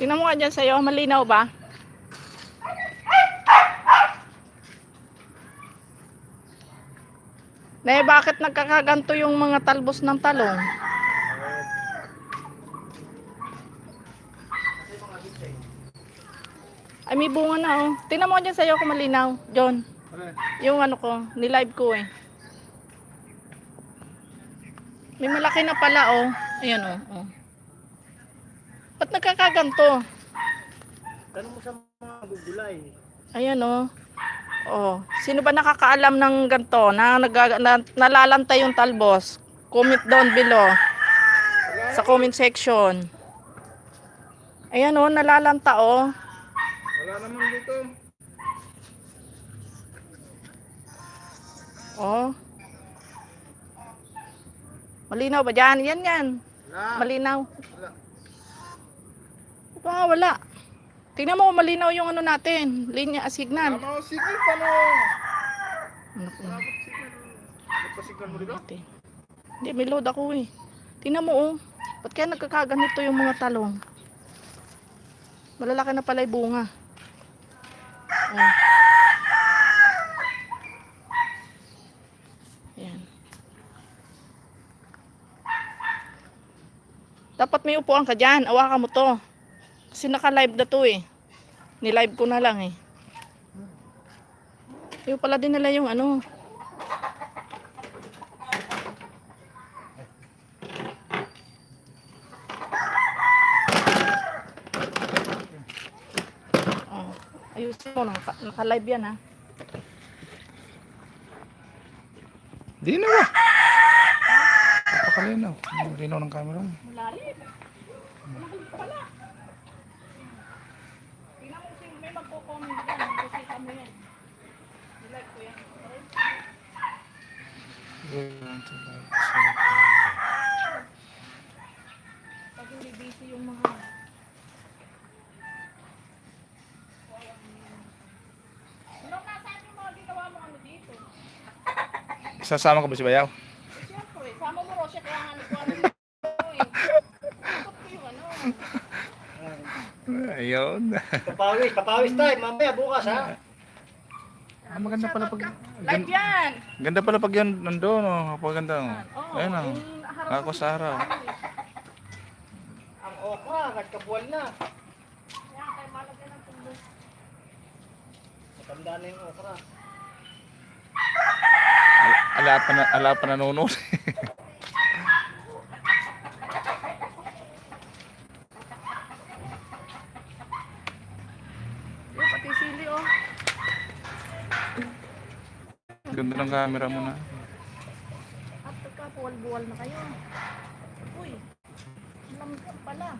Tingnan mo nga dyan sa'yo, malinaw ba? Bakit nagkakaganto yung mga talbos ng talong? Ay, may bunga na oh. Tingnan mo dyan sa'yo kung malinaw, John. Yung ano ko, nilive ko eh. May malaki na pala oh. Ayan oh. Ba't nagkakaganto? Tanong mo sa mga gugulay. Ayan oh. Oh, sino ba nakakaalam ng ganto na nalalantay yung talbos? Comment down below sa comment section. Ayan oh, nalalanta oh. Wala naman dito. Oh. Malinaw ba dyan? Yan. Wala. Malinaw. Wala. Wala. Tingnan mo, malinaw yung ano natin. Linya, signal. Tama, sige, paano? Nagpasignal mo dito? Hindi, may load ako eh. Tingnan mo oh. Ba't kaya nagkakaganito yung mga talong? Malalaki na pala yung bunga. Oh. Ayan. Dapat may upuan ka dyan. Awakan mo to. Kasi naka-live na to eh. Ni-live ko na lang eh. Yung pala din nila yung ano. Oh, ayusin mo. Naka-live yan ha. Di na ba? Napakalinaw. Linaw ng camera mo. Malalim. Malalim pala. Tingnan mo kung may magko-comment dyan. Kasi kami yan. Nilive ko yan. Pag hindi busy yung mga... Ano nasaan yung mga ginawa mo ano dito? Sasama ka ba si Bayaw? Siyempre, sama mo Rosya kaya nga nagkuhan dito eh. Ikot ko yung ano. Ayun. Kapawis tayo, mamaya bukas ha. Maganda pala pag... Live yan! Ganda pala pag yan nandoon, oh. Kapaganda, oh. Oo, Ayun, oh. yung harap Ako sa araw. Ang okra, nagkabuwan na. Kaya tayo malagyan ng tumbos. Matanda na yung okra. Ala pa nanonood. Yung pati sili oh. Ganda ng camera mo na. At pagka buwal-buwal na kayo. Uy, lamig pala.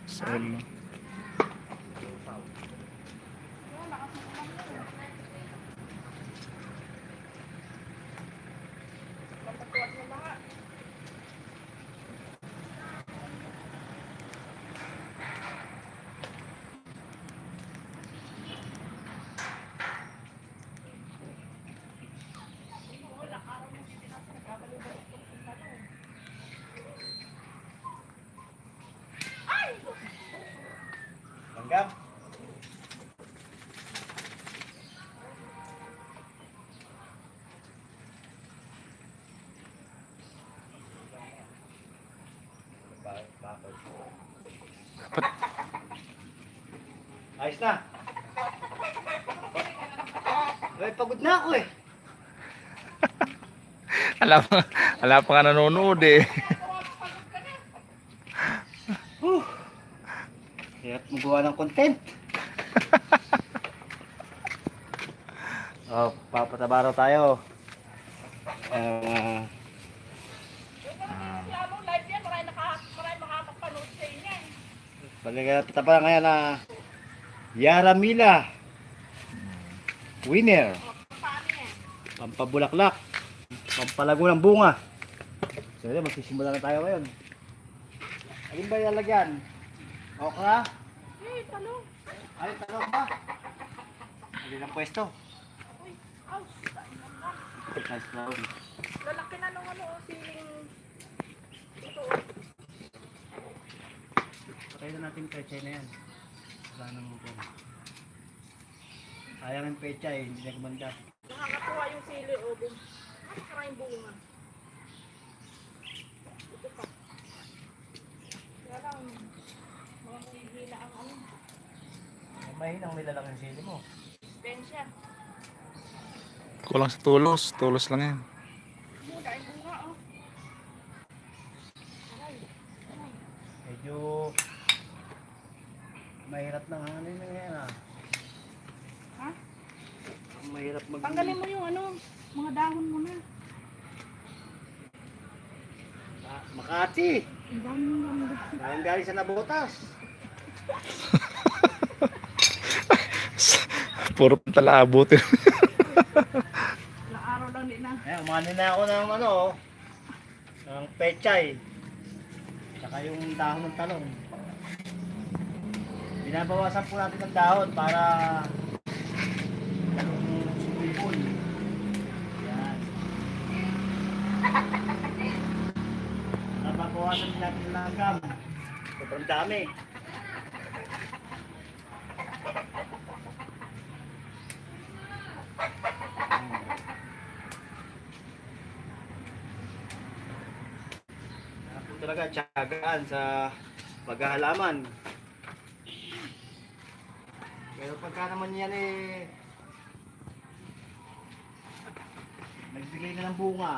Solo. Langgam. Dapat Ayos na. Ay, pagod na ako eh. ala pa nga nanonood eh. Hirap magawa ng content. Oh, papatabaraw tayo. Live yan, maraming makakapanood sa inyo. Patataba ngayon na Yaramila winner. Paano yan? Pampabulaklak. Pampalago ng bunga. So yun, magsisimula na tayo ngayon. Alin ba ilalagyan? Okra? Eh, talong. Ay, talong ba? Hindi ng pwesto. Uy, ouch. Nice talong. Lalaki na nung ano, siling. Ito. Patay na natin pechay na yan. Wala nang mukhang. Sayang ang pechay, hindi na kumanda. Nakakatuwa yung sili, oh. Maraming bunga. Ito pa. Kaya lang, mga hihila ang ano. Mahinang nilalang yung sili mo. Pensya. Kulang sa tulos. Tulos lang yan. Dahil bunga, oh. Aray. Medyo mahirap ng hangin na yan ah. Ha? Mahirap mag... Tanggalin mo yung ano, mga dahon mo na. Makati! Ang dami mo naman. Dahil galing sa nabotas. Puro pala abutin. Ilang araw lang din na. Eh, umani na ako ng ano, ng pechay. Saka yung dahon ng talong. Binabawasan po natin ng dahon para yung sipon. Yan. Nababawasan din natin ng langgam. Sobrang dami. Ako talaga tiyagaan sa paghahalaman. Pero pagka naman yan eh nagbigay na ng bunga.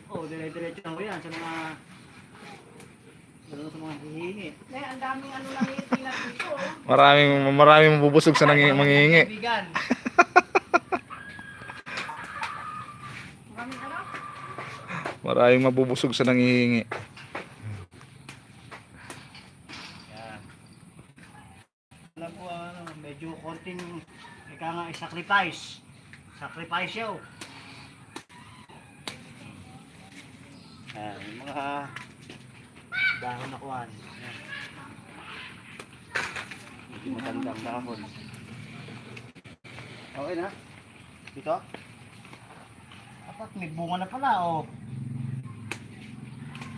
Oh, dire-diretso na ko yan sa mga sa mga hihingi. Eh, ang daming ano lang yung pinat dito, oh. Maraming mabubusog sa mangingi. Kaibigan. Maraming ano? Maraming mabubusog sa nangihingi. Yan. Alam ko ano, medyo konting ika nga i-sacrifice. Sacrifice yaw. Yan, yung mga dahon na kuhan. Yan. Hindi matandang dahon. Okay na? Dito? Dapat may bunga na pala, oh.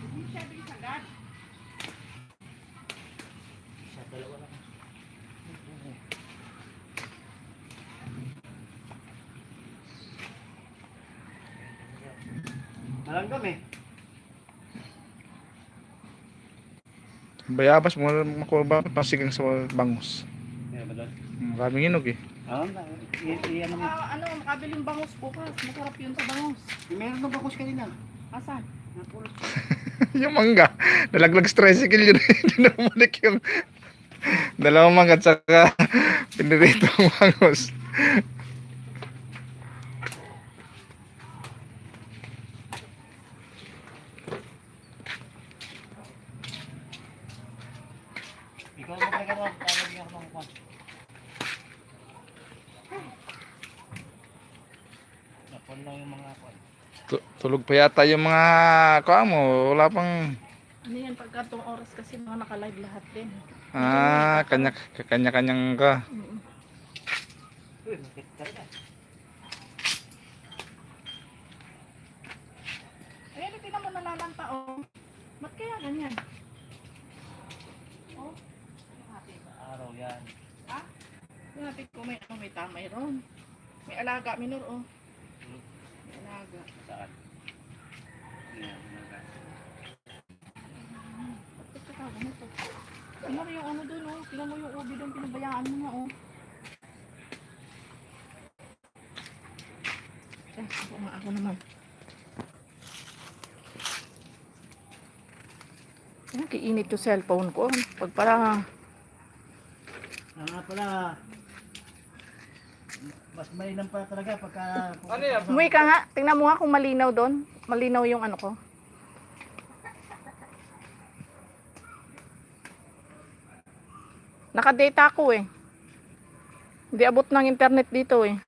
Hindi siya din sagad. Isa, dalawa lang. Malanggam eh. Bayabas mo makuha ba pasigang sa bangus. Meron ba doon? Maraming inog eh. Ah, iyan naman. Ano, makabiling bangus bukas. Masarap yun sa bangus. Meron na bakos kanina. Asan? Napulot. Yung mangga, nalaglag sa tricycle yun. Hindi na bumalik yung dalawang mangga at saka pinirito ang bangus. Ikaw mo talaga ron. Talagyan ako ng kwan. Napon lang yung mga kwan. Tulog pa yata yung mga kuha mo. Wala pang Ano yan, pagka itong oras kasi mga naka-live lahat din. kanya-kanyang ka. Mm. Uy, makit talaga. Ayan, tingnan mo nalalanta, oh. Ba't kaya ganyan? Oh, Araw yan. ha? Tingnan ko may, ano, may tamay ron. May alaga, minor, oh. May alaga. Saan? Yan, mga Ba't ka ano to? Tingnan mo yung ano dun, oh. Tingnan mo yung ubi dun, pinabayaan mo na, oh. Ako naman. Ayan, kiinit yung cellphone ko. Pag para, nga pala, mas mainam pa talaga pagka... Ano yan? umuwi ka nga. Tingnan mo nga kung malinaw doon. Malinaw yung ano ko. Naka-data ako eh. Hindi abot ng internet dito eh.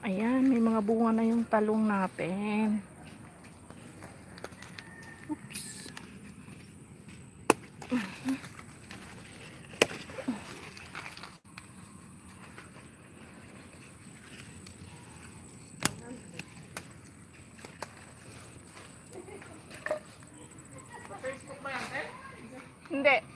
Ayan, may mga bunga na yung talong natin. Hindi.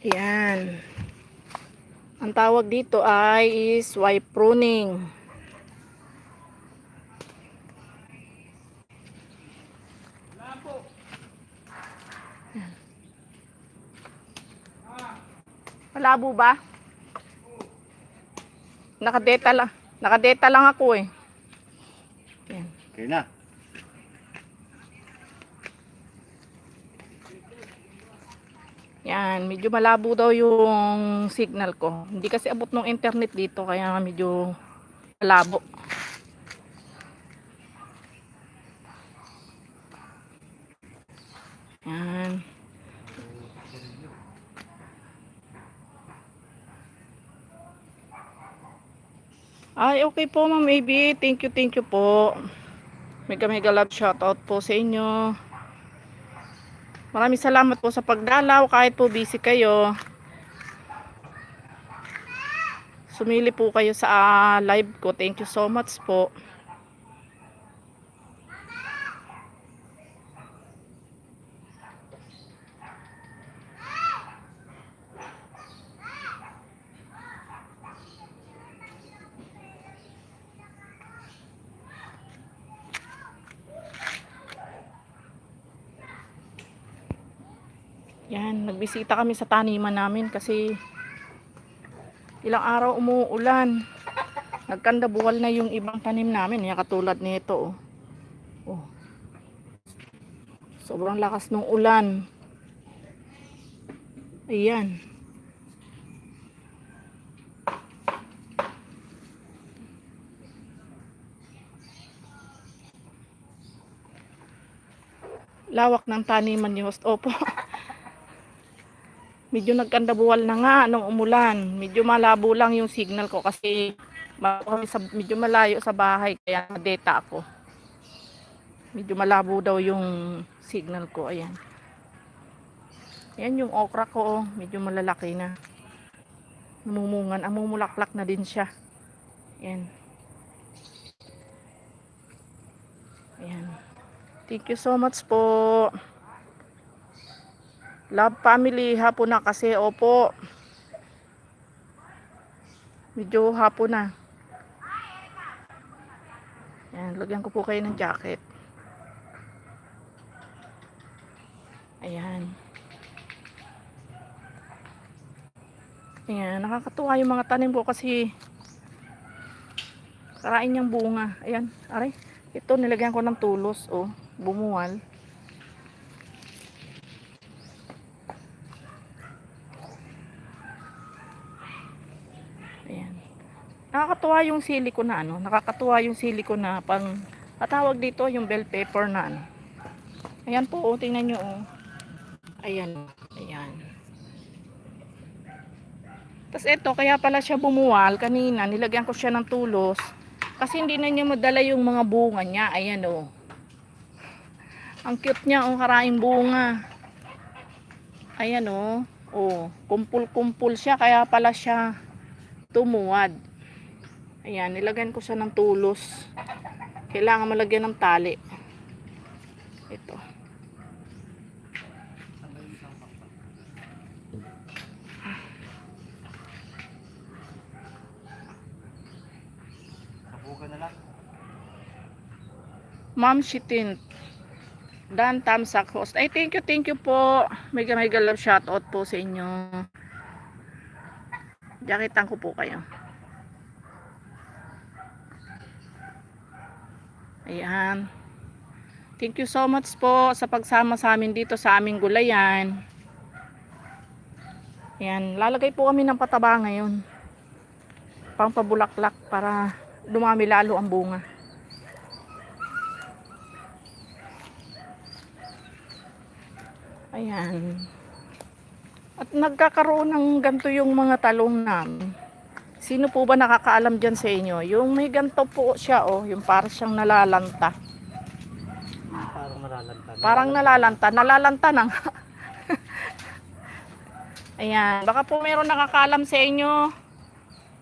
Ayan. Ang tawag dito ay swipe pruning. Malabo ba? Nakadeta lang. Nakadeta lang ako eh. Ayan. Okay na. Yan, medyo malabo daw yung signal ko. Hindi kasi abot ng internet dito kaya medyo malabo. Yan. Ay, okay po Ma'am AB. Thank you po. Mega love shoutout po sa inyo. Maraming salamat po sa pagdalaw kahit po busy kayo. Sumili po kayo sa live ko. Thank you so much po. Yan, nagbisita kami sa taniman namin kasi ilang araw umuulan. Nagkandabuwal na yung ibang tanim namin. Yan, katulad nito. Oh. Sobrang lakas ng ulan. Ayan. Lawak ng taniman ni Host. Opo. Medyo nagkandabuwal na nga nung umulan. Medyo malabo lang yung signal ko kasi medyo malayo sa bahay kaya data ako. Medyo malabo daw yung signal ko. Ayan. Ayan yung okra ko. Medyo malalaki na. Namumungan. Amumulaklak na din siya. Ayan. Ayan. Thank you so much po. Love family, hapon na kasi, opo. Medyo hapon na. Ayan, lagyan ko po kayo ng jacket. Ayan. Ayan, nakakatuwa yung mga tanim ko kasi karain niyang bunga. Ayan, aray. Ito, nilagyan ko ng tulos, oh, bumuwal. Nakakatuwa yung sili ko na ano, nakakatuwa yung sili ko na pang atawag dito yung bell pepper na ano. Ayan po, oh, tingnan nyo oh. Ayan, ayan. Tapos ito, kaya pala siya bumuwal kanina, nilagyan ko siya ng tulos kasi hindi na niya madala yung mga bunga niya. Ayan oh. Ang cute niya, oh, karaing bunga. Ayan oh. Oh, kumpul-kumpul siya kaya pala siya tumuwad. Ayan, nilagyan ko siya ng tulos. Kailangan malagyan ng tali. Ito. Sabugan na lang. Ma'am Shitin. Dan Tamsak host. Ay, thank you po. Mega love shoutout po sa inyo. Jaketan ko po kayo. Ayan. Thank you so much po sa pagsama sa amin dito sa aming gulayan. Ayan, lalagay po kami ng pataba ngayon. Pampabulaklak para dumami lalo ang bunga. Ayan. At nagkakaroon ng ganito yung mga talong namin. Sino po ba nakakaalam dyan sa inyo? Yung may ganito po siya, oh, yung parang siyang nalalanta. Parang malalanta. Parang nalalanta. Nalalanta na nga. Ayan. Baka po meron nakakaalam sa inyo.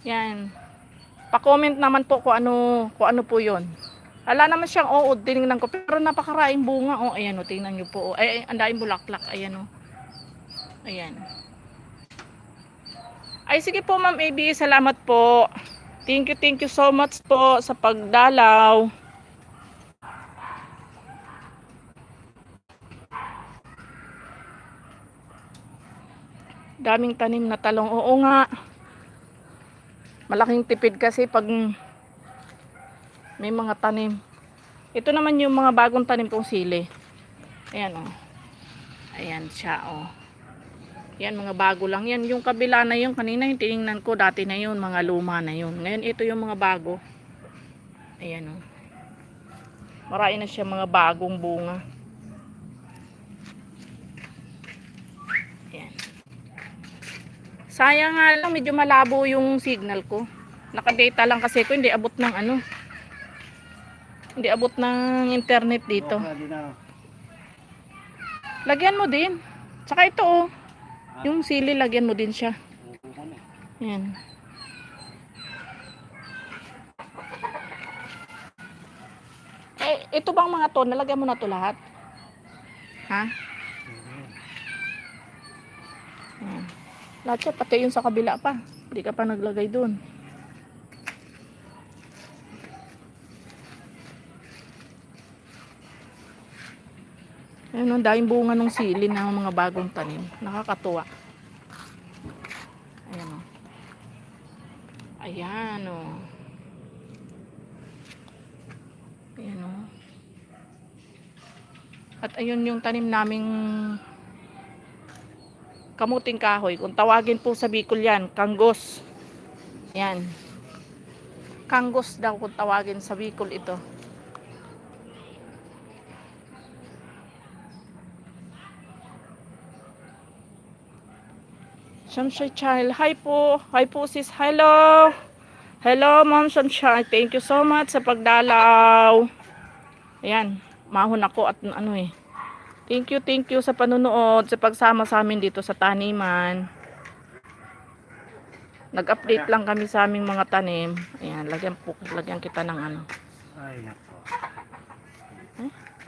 Yan. Pa-comment naman po kung ano po yun. Ala naman siyang oo, tinignan ko. Pero napakaraing bunga. Oh, ayan, oh, tingnan nyo po. Oh. Ay, andaing bulaklak. Ayan, oh. Ayan. Ay, sige po, Ma'am AB. Salamat po. Thank you so much po sa pagdalaw. Daming tanim na talong. Oo nga. Malaking tipid kasi pag may mga tanim. Ito naman yung mga bagong tanim kong sili. Ayan, oh. Ayan siya, oh. Yan, mga bago lang yan. Yung kabila na yun, kanina yung tinignan ko, dati na yun, mga luma na yun. Ngayon, ito yung mga bago. Ayan, oh. Marami na siya mga bagong bunga. Ayan. Sayang nga lang, medyo malabo yung signal ko. Nakadata lang kasi ko, hindi abot ng ano. Hindi abot ng internet dito. Lagyan mo din. Tsaka ito, oh. Yung sili, lagyan mo din siya. Ayan. Eh, ito bang mga to, nalagyan mo na to lahat? Ha? Ayan. Lahat siya, pati yung sa kabila pa. Hindi ka pa naglagay dun. Ayan, ang daming bunga ng sili ng mga bagong tanim. Nakakatuwa. Ayan, o. Ayan, o. Ayan, o. At ayun yung tanim naming kamuting kahoy. Kung tawagin po sa Bicol yan, kanggos. Ayan. Kanggos daw kung tawagin sa Bicol ito. Sunshine Child. Hi po. Hi po sis. Hello. Hello Ma'am Sunshine. Thank you so much sa pagdalaw. Ayan. Mahon ako at ano eh. Thank you sa panunood, sa pagsama sa amin dito sa taniman. Nag-update lang kami sa aming mga tanim. Ayan. Lagyan kita ng ano. Ay, nako.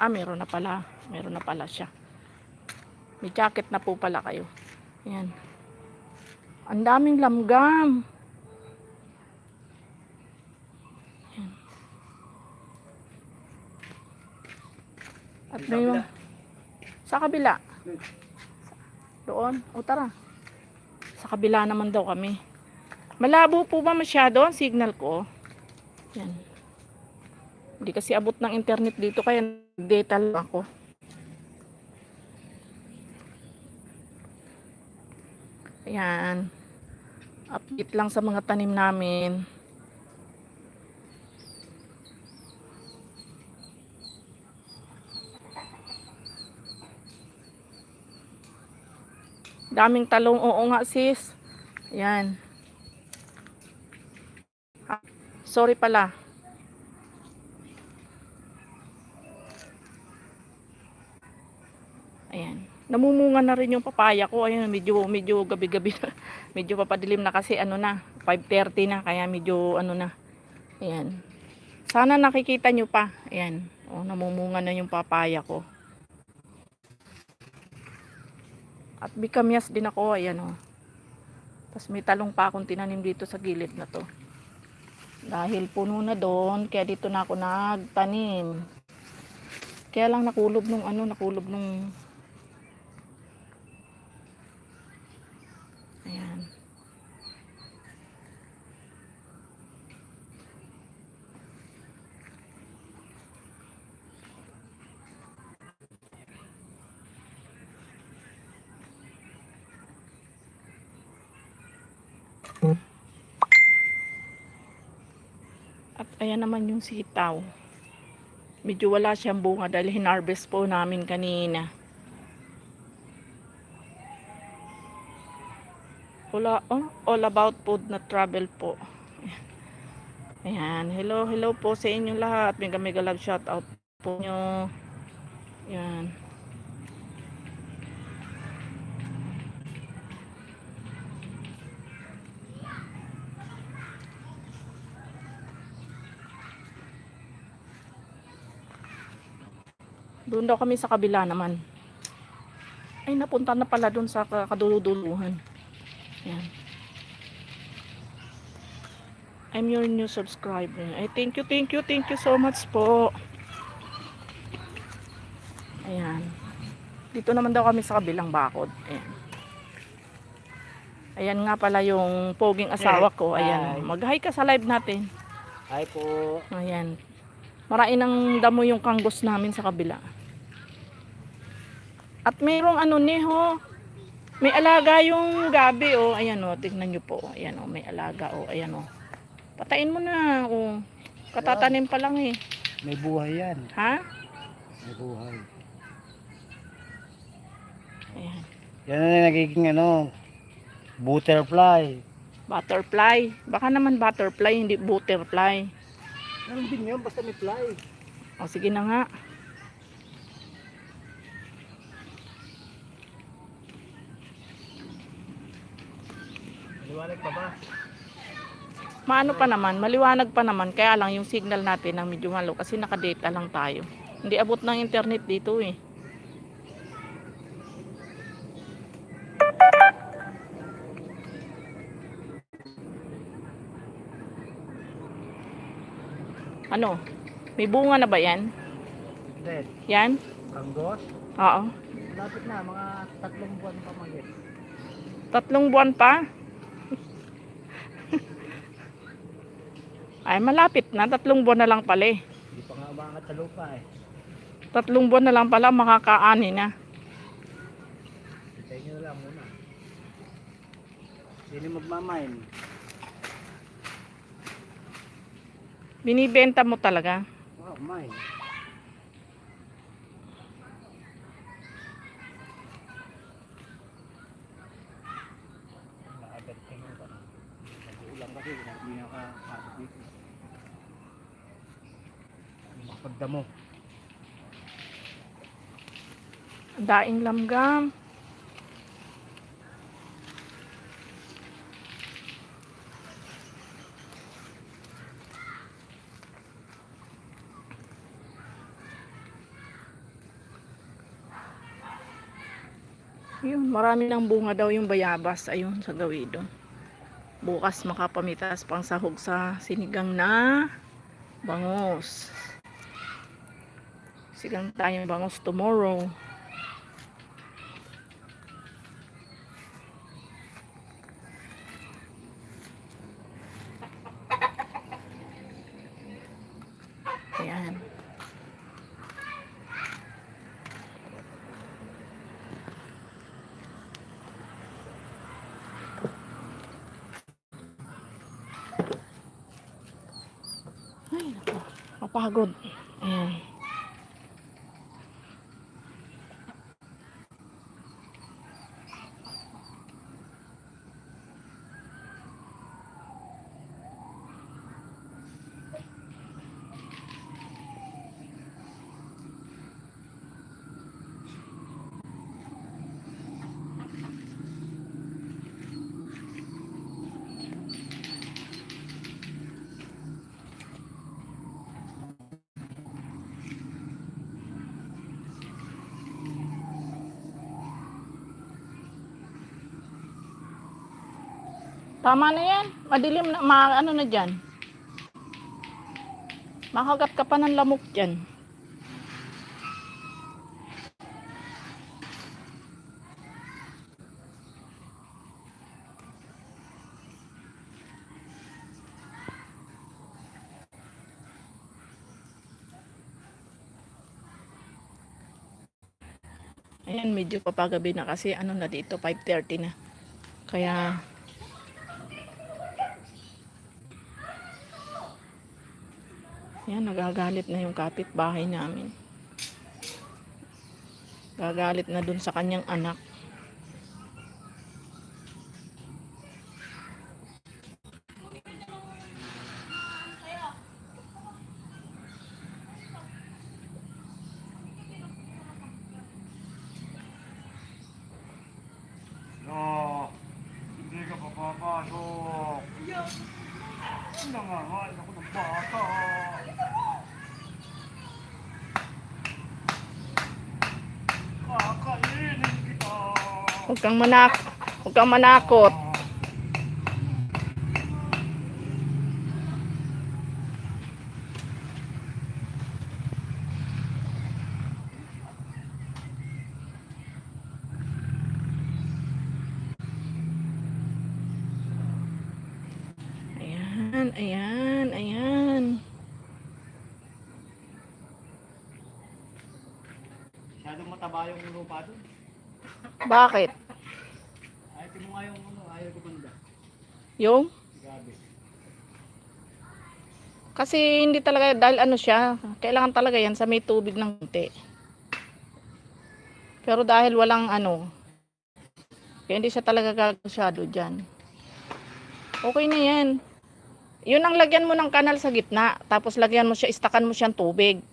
Meron na pala. Meron na pala siya. May jacket na po pala kayo. Ayan. Ang daming lamgam. Ayan. At may mga sa kabila. Doon. O tara. Sa kabila naman daw kami. Malabo po ba masyado ang signal ko? Yan. Hindi kasi abot ng internet dito kaya data lang ako. Ayan. Update lang sa mga tanim namin. Daming talong. Oo nga sis. Ayan. Sorry pala. Ayan. Namumunga na rin yung papaya ko. Ayan, medyo gabi-gabi na. Medyo papadilim na kasi ano na, 5:30 na kaya medyo ano na. Ayan. Sana nakikita nyo pa. Ayan. Oh, namumunga na yung papaya ko. At bikamyas din ako. Ayan oh. Tapos may talong pa akong tinanim dito sa gilid na to. Dahil puno na doon, kaya dito na ako nagtanim. Kaya lang nakulob nung ayan. At ayan naman yung sitaw. Medyo wala siyang bunga dahil hinarvest po namin kanina. All about food na travel po. Ayan, hello po sa inyong lahat. Mega mega love shout out po nyo. Ayan. Doon daw kami sa kabila naman. Ay, napunta na pala doon sa kaduluduluhan. Ayan. I'm your new subscriber. Ay, thank you so much po. Ayan. Dito naman daw kami sa kabilang bakod. Ayan. Ayan nga pala yung poging asawa ko. Ayan. Mag-hi ka sa live natin. Hi po. Ayan. Marain ng damo yung kanggos namin sa kabila. At mayroong ano ho. May alaga yung gabi oh. Ayan oh, tingnan nyo po. Ayan oh, may alaga oh. Ayan oh. Patayin mo na oh. Katatanim pa lang eh. May buhay yan. Ha? May buhay. Ayan. Yan na nagiging butterfly. Butterfly. Baka naman butterfly, hindi butterfly. Ano din yun? Basta may fly. O sige na nga. Maliwanag pa ba? Maano pa naman, maliwanag pa naman. Kaya lang yung signal natin ang medyo malo kasi nakadata lang tayo. Hindi abot ng internet dito eh. Ano? May bunga na ba yan? Dead. Yan? Kanggos? Oo. Lapit na, mga 3 buwan pa magit. 3 buwan pa? Ay, malapit na. 3 buwan na lang pala eh. Hindi pa nga umangat sa lupa eh. 3 buwan na lang pala, makakaani na. Hintayin nyo na lang muna. Sino magmamain? Binibenta mo talaga? Wow, mine. Nakagad kayo ba? Nag-uulang kasi, hindi nakakasok dito. Makapagdamo. Ang daing lamgam. Yun, marami ng bunga daw yung bayabas. Ayun, sa gawido. Bukas makapamitas pang sahog sa sinigang na bangus. Sigang tayong bangus tomorrow. Ayan. Ay, naku. Kapagod. Ayan. Tama na yan. Madilim na, ano na dyan. Makagat ka pa ng lamok dyan. Ayan, medyo papagabi na kasi ano na dito, 5:30 na. Kaya Yan, nagagalit na yung kapitbahay namin. Gagalit na dun sa kanyang anak. No, hindi ka papapasok. Nangangain ako ng bata. Kakainin kita. Huwag kang manakot. Ayan, ayan, ayan. Masyadong mataba yung lupa doon. Bakit? Ayaw ko nga yung ayaw ko banda. Yung? Grabe. Kasi hindi talaga, dahil ano siya, kailangan talaga yan sa may tubig ng konti. Pero dahil walang ano, kaya hindi siya talaga gagasyado dyan. Okay na yan. Yun ang lagyan mo ng kanal sa gitna, tapos lagyan mo siya, istakan mo siyang tubig.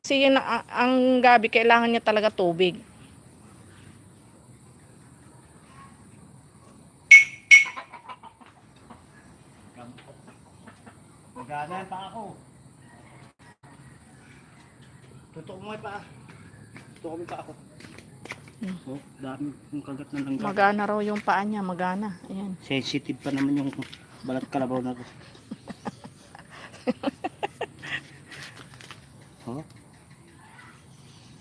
Kasi yun, ang gabi, kailangan niya talaga tubig. Magana pa ako. Tutok mo pa. Tutok mo pa ako. Oh, dami yung kagat ng langgam. Magana raw yung paa niya, magana. Ayan. Sensitive pa naman yung balat kalabaw na to. Oh,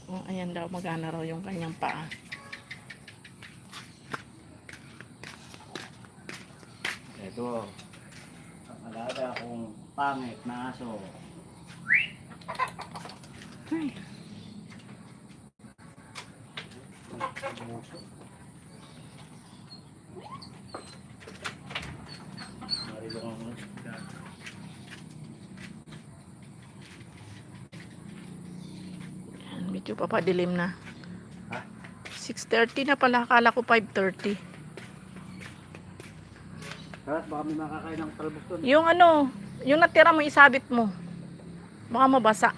Oh, ayan daw, magana raw yung kanyang paa. ito. Ang alaga kong pangit na aso. Ay, Marilong ang ayan, medyo papadilim na. Ha? 6:30 na pala, akala ko 5:30. Karat, baka may makakain ng talbos doon. Yung ano, yung natira mo, isabit mo. Baka mabasa.